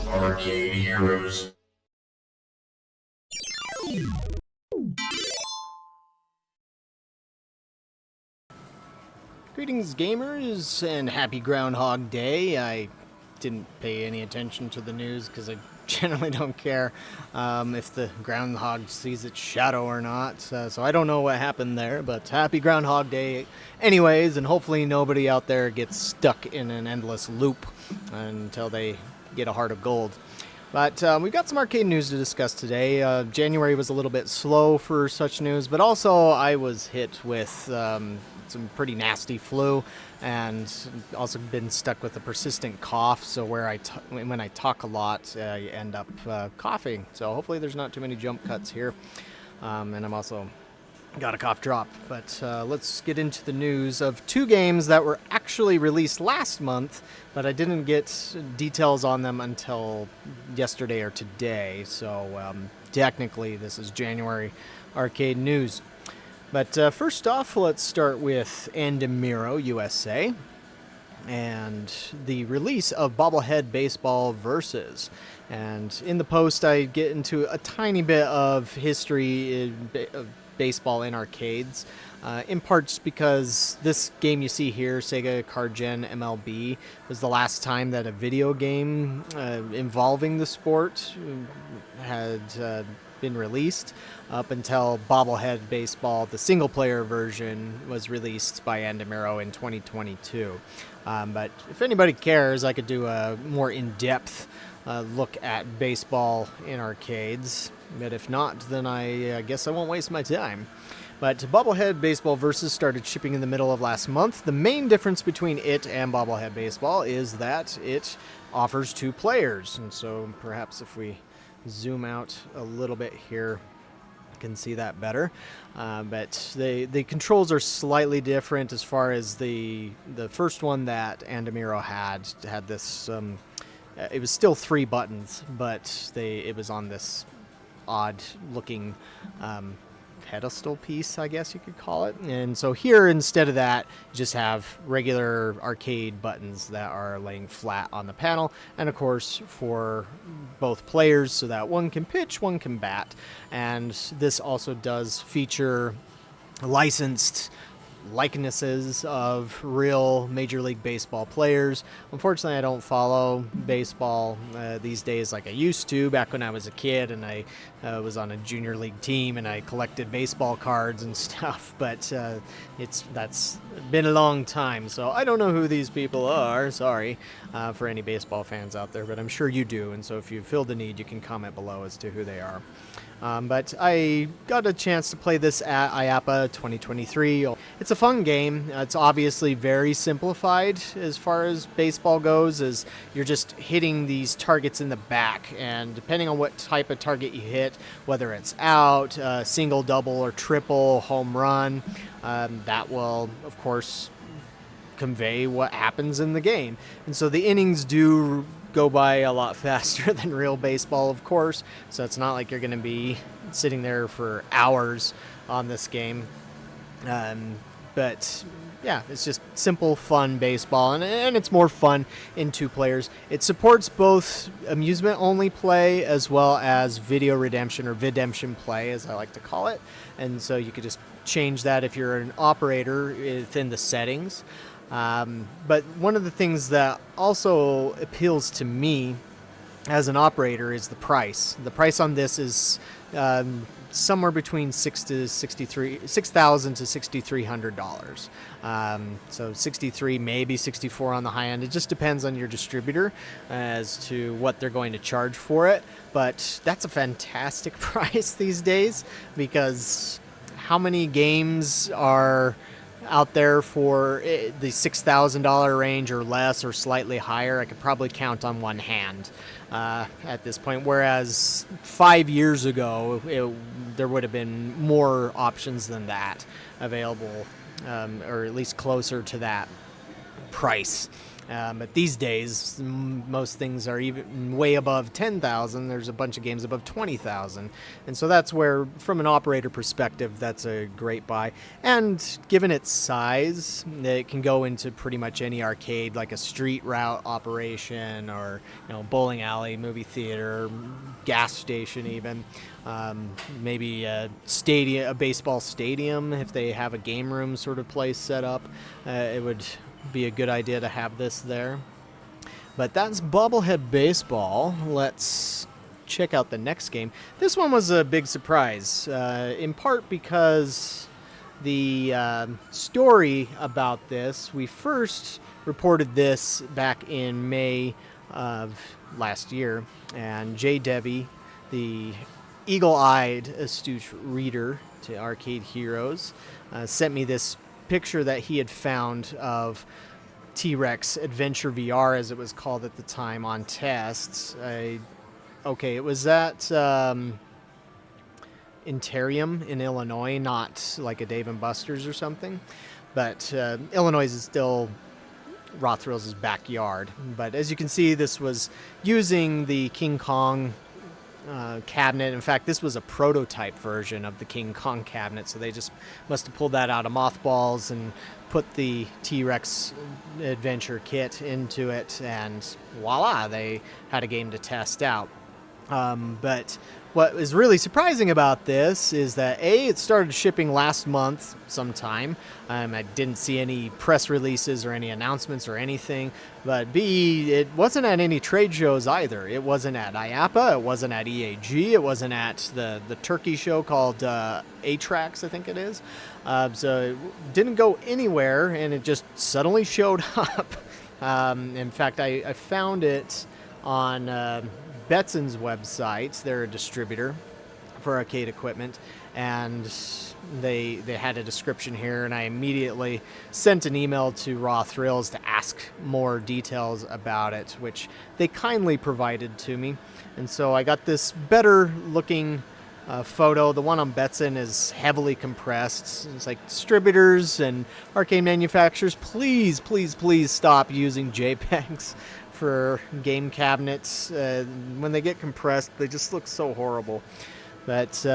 Arcade Heroes. Greetings, gamers, and happy Groundhog Day. I didn't pay any attention to the news because I generally don't care if the groundhog sees its shadow or not. So I don't know what happened there, but happy Groundhog Day anyways, and hopefully nobody out there gets stuck in an endless loop until they get a heart of gold. But we've got some arcade news to discuss today. January was a little bit slow for such news, but also I was hit with some pretty nasty flu, and also been stuck with a persistent cough. So when I talk a lot, I end up coughing. So hopefully there's not too many jump cuts here, and I'm also got a cough drop. But let's get into the news of two games that were actually released last month, but I didn't get details on them until yesterday or today. So technically this is January arcade news. But first off, let's start with Andamiro USA and the release of Bobblehead Baseball Versus. And in the post, I get into a tiny bit of history of baseball in arcades, in parts because this game you see here, Sega Card Gen MLB, was the last time that a video game involving the sport had been released. Up until Bobblehead Baseball, the single-player version, was released by Andamiro in 2022. But if anybody cares, I could do a more in-depth look at baseball in arcades. But if not, then I guess I won't waste my time. But Bobblehead Baseball Versus started shipping in the middle of last month. The main difference between it and Bobblehead Baseball is that it offers 2 players. And so perhaps if we zoom out a little bit here, can see that better, but the controls are slightly different. As far as the first one that Andamiro had this, it was still 3 buttons, but it was on this odd looking pedestal piece, I guess you could call it. And so here, instead of that, you just have regular arcade buttons that are laying flat on the panel, and of course for both players, so that one can pitch, one can bat. And this also does feature licensed likenesses of real Major League Baseball players. Unfortunately, I don't follow baseball these days like I used to back when I was a kid, and I was on a junior league team and I collected baseball cards and stuff, but that's been a long time, so I don't know who these people are. Sorry for any baseball fans out there, but I'm sure you do, and so if you feel the need, you can comment below as to who they are. But I got a chance to play this at IAPA 2023. It's a fun game. It's obviously very simplified as far as baseball goes, as you're just hitting these targets in the back, and depending on what type of target you hit, whether it's out, single, double, or triple, home run, that will, of course, convey what happens in the game. And so the innings do go by a lot faster than real baseball, of course, so it's not like you're going to be sitting there for hours on this game. But yeah, it's just simple, fun baseball, and it's more fun in 2 players. It supports both amusement-only play as well as video redemption, or videmption play, as I like to call it. And so you could just change that if you're an operator within the settings. But one of the things that also appeals to me as an operator is the price. The price on this is somewhere between $6,000 to $6,300. So 63, maybe 64 on the high end. It just depends on your distributor as to what they're going to charge for it. But that's a fantastic price these days, because how many games are out there for the $6,000 range or less, or slightly higher? I could probably count on one hand at this point, whereas 5 years ago there would have been more options than that available, or at least closer to that. price. But these days, most things are even way above 10,000. There's a bunch of games above 20,000, and so that's where, from an operator perspective, that's a great buy. And given its size, it can go into pretty much any arcade, like a street route operation, or bowling alley, movie theater, gas station, even. Maybe a baseball stadium, if they have a game room sort of place set up. It would be a good idea to have this there. But that's Bobblehead Baseball. Let's check out the next game. This one was a big surprise, in part because the story about this, we first reported this back in May of last year, and Jay Devi, the eagle-eyed, astute reader to Arcade Heroes, sent me this picture that he had found of T-Rex Adventure VR, as it was called at the time, on tests. It was at Interium in Illinois, not like a Dave & Buster's or something. But Illinois is still Raw Thrills' backyard. But as you can see, this was using the King Kong cabinet. In fact, this was a prototype version of the King Kong cabinet, so they just must have pulled that out of mothballs and put the T-Rex Adventure kit into it, and voila, they had a game to test out. But what was really surprising about this is that A, it started shipping last month sometime. I didn't see any press releases or any announcements or anything. But B, it wasn't at any trade shows either. It wasn't at IAPA, it wasn't at EAG, it wasn't at the Turkey show called ATRAX, I think it is. So it didn't go anywhere, and it just suddenly showed up. In fact, I found it on Betson's website. They're a distributor for arcade equipment, and they had a description here, and I immediately sent an email to Raw Thrills to ask more details about it, which they kindly provided to me. And so I got this better looking photo. The one on Betson is heavily compressed. It's like, distributors and arcade manufacturers, please stop using JPEGs for game cabinets. When they get compressed, they just look so horrible. But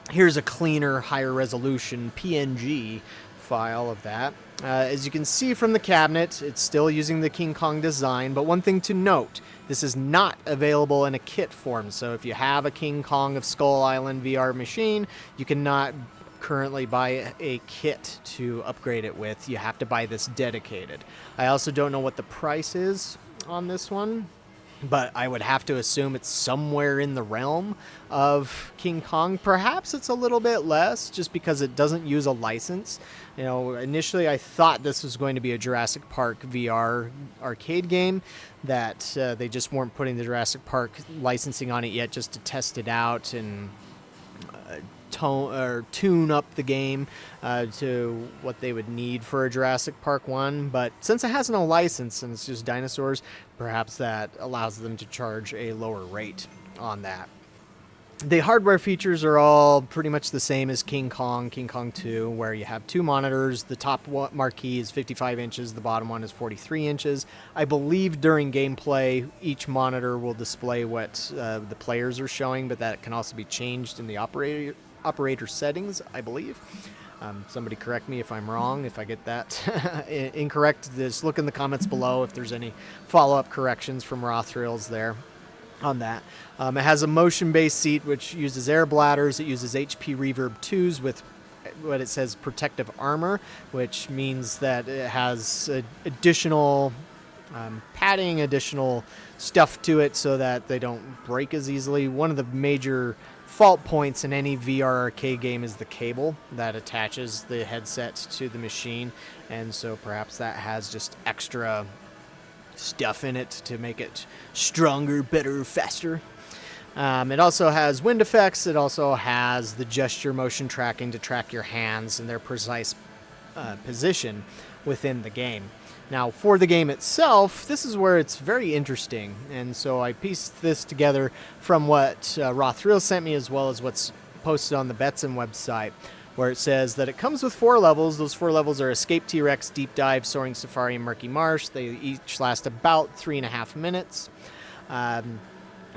here's a cleaner, higher resolution PNG file of that. As you can see from the cabinet, it's still using the King Kong design, but one thing to note, this is not available in a kit form. So if you have a King Kong of Skull Island VR machine, you cannot currently buy a kit to upgrade it with. You have to buy this dedicated. I also don't know what the price is on this one, but I would have to assume it's somewhere in the realm of King Kong. Perhaps it's a little bit less, just because it doesn't use a license. Initially I thought this was going to be a Jurassic Park VR arcade game, that they just weren't putting the Jurassic Park licensing on it yet, just to test it out and tune up the game to what they would need for a Jurassic Park one. But since it has no license and it's just dinosaurs, perhaps that allows them to charge a lower rate on that. The hardware features are all pretty much the same as King Kong 2, where you have two monitors. The top marquee is 55 inches, the bottom one is 43 inches. I believe during gameplay, each monitor will display what the players are showing, but that can also be changed in the operator settings, I believe. Somebody correct me if I'm wrong. If I get that incorrect, just look in the comments below if there's any follow-up corrections from Raw Thrills there on that. It has a motion-based seat which uses air bladders. It uses HP Reverb 2s with what it says protective armor, which means that it has additional padding, additional stuff to it so that they don't break as easily. One of the major fault points in any VR arcade game is the cable that attaches the headset to the machine, and so perhaps that has just extra stuff in it to make it stronger, better, faster. It also has wind effects. It also has the gesture motion tracking to track your hands and their precise position within the game. Now, for the game itself, this is where it's very interesting, and so I pieced this together from what Raw Thrills sent me, as well as what's posted on the Betson website. where it says that it comes with 4 levels. Those 4 levels are Escape T-Rex, Deep Dive, Soaring Safari, and Murky Marsh. They each last about 3.5 minutes.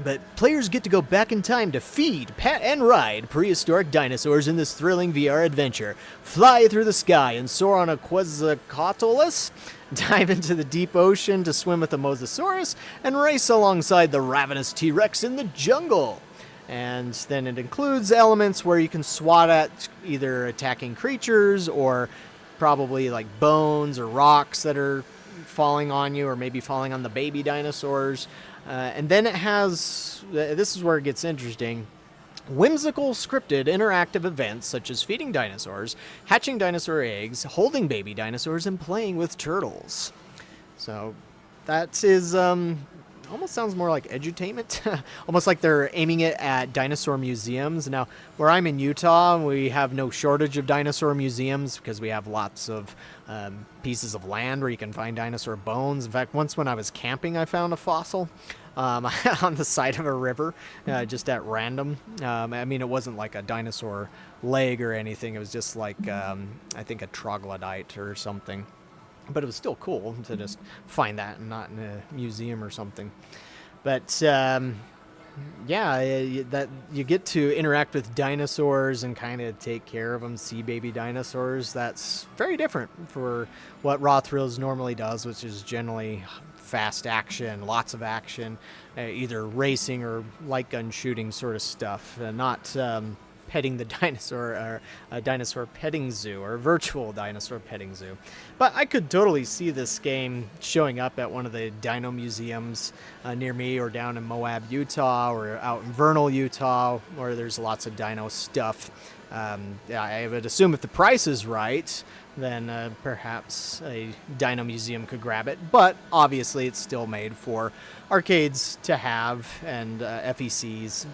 But players get to go back in time to feed, pet, and ride prehistoric dinosaurs in this thrilling VR adventure. Fly through the sky and soar on a Quetzalcoatlus, dive into the deep ocean to swim with a Mosasaurus, and race alongside the ravenous T-Rex in the jungle. And then it includes elements where you can swat at either attacking creatures or probably like bones or rocks that are falling on you, or maybe falling on the baby dinosaurs. And then it has, this is where it gets interesting, whimsical scripted interactive events such as feeding dinosaurs, hatching dinosaur eggs, holding baby dinosaurs, and playing with turtles. So that is almost sounds more like edutainment, almost like they're aiming it at dinosaur museums. Now, where I'm in Utah, we have no shortage of dinosaur museums because we have lots of pieces of land where you can find dinosaur bones. In fact, once when I was camping, I found a fossil on the side of a river, just at random. I mean, it wasn't like a dinosaur leg or anything. It was just like, I think a troglodyte or something. But it was still cool to just find that and not in a museum or something. But yeah, that you get to interact with dinosaurs and kind of take care of them, see baby dinosaurs. That's very different for what Raw Thrills normally does, which is generally fast action, lots of action, either racing or light gun shooting sort of stuff, not petting the dinosaur, or a dinosaur petting zoo, or a virtual dinosaur petting zoo. But I could totally see this game showing up at one of the dino museums near me, or down in Moab, Utah, or out in Vernal, Utah, where there's lots of dino stuff. I would assume if the price is right, then perhaps a dino museum could grab it. But obviously it's still made for arcades to have, and FECs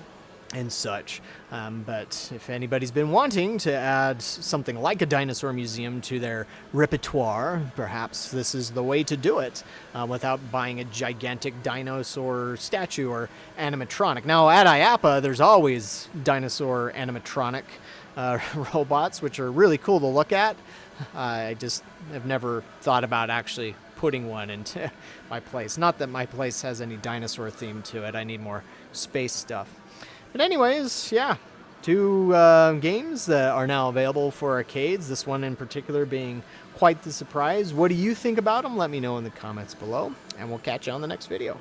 and such. But if anybody's been wanting to add something like a dinosaur museum to their repertoire, perhaps this is the way to do it without buying a gigantic dinosaur statue or animatronic. Now, at IAPA, there's always dinosaur animatronic robots, which are really cool to look at. I just have never thought about actually putting one into my place. Not that my place has any dinosaur theme to it. I need more space stuff. But anyways, yeah, 2 games that are now available for arcades, this one in particular being quite the surprise. What do you think about them? Let me know in the comments below, and we'll catch you on the next video.